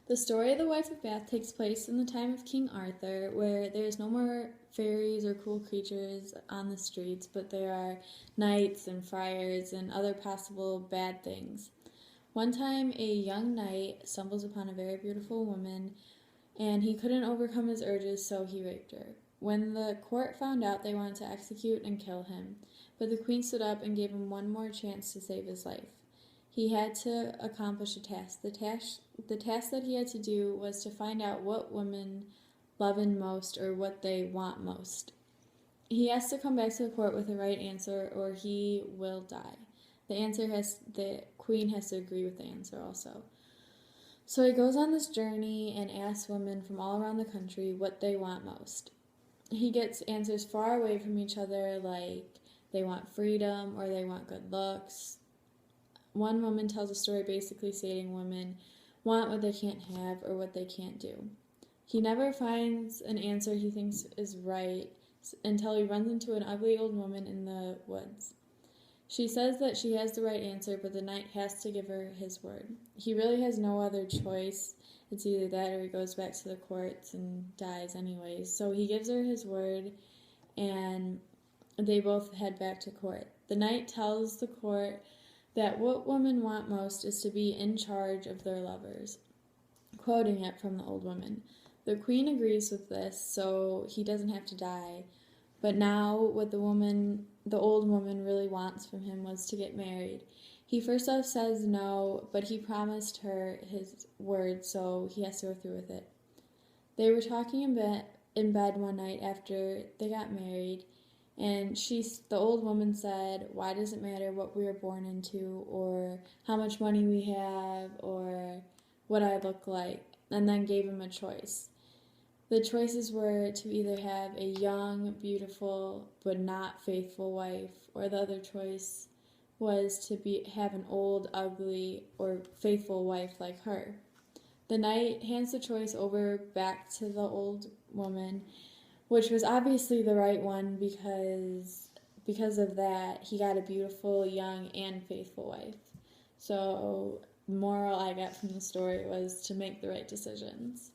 The story of the Wife of Bath takes place in the time of King Arthur, where there is no more fairies or cool creatures on the streets, but there are knights and friars and other possible bad things. One time, a young knight stumbles upon a very beautiful woman, and he couldn't overcome his urges, so he raped her. When the court found out, they wanted to execute and kill him, but the queen stood up and gave him one more chance to save his life. He had to accomplish a task. The task that he had to do was to find out what women love him most or what they want most. He has to come back to the court with the right answer or he will die. The queen has to agree with the answer also. So he goes on this journey and asks women from all around the country what they want most. He gets answers far away from each other, like they want freedom or they want good looks. One woman tells a story basically stating women want what they can't have or what they can't do. He never finds an answer he thinks is right until he runs into an ugly old woman in the woods. She says that she has the right answer, but the knight has to give her his word. He really has no other choice. It's either that or he goes back to the courts and dies anyways. So he gives her his word, and they both head back to court. The knight tells the court that what women want most is to be in charge of their lovers, quoting it from the old woman. The queen agrees with this, so he doesn't have to die. But now what the old woman really wants from him was to get married. He first off says no, but he promised her his word, so he has to go through with it. They were talking in bed one night after they got married, and the old woman said, "Why does it matter what we were born into, or how much money we have, or what I look like?" And then gave him a choice. The choices were to either have a young, beautiful, but not faithful wife, or the other choice was to have an old, ugly, or faithful wife like her. The knight hands the choice over back to the old woman, which was obviously the right one because of that, he got a beautiful, young, and faithful wife. So, the moral I got from the story was to make the right decisions.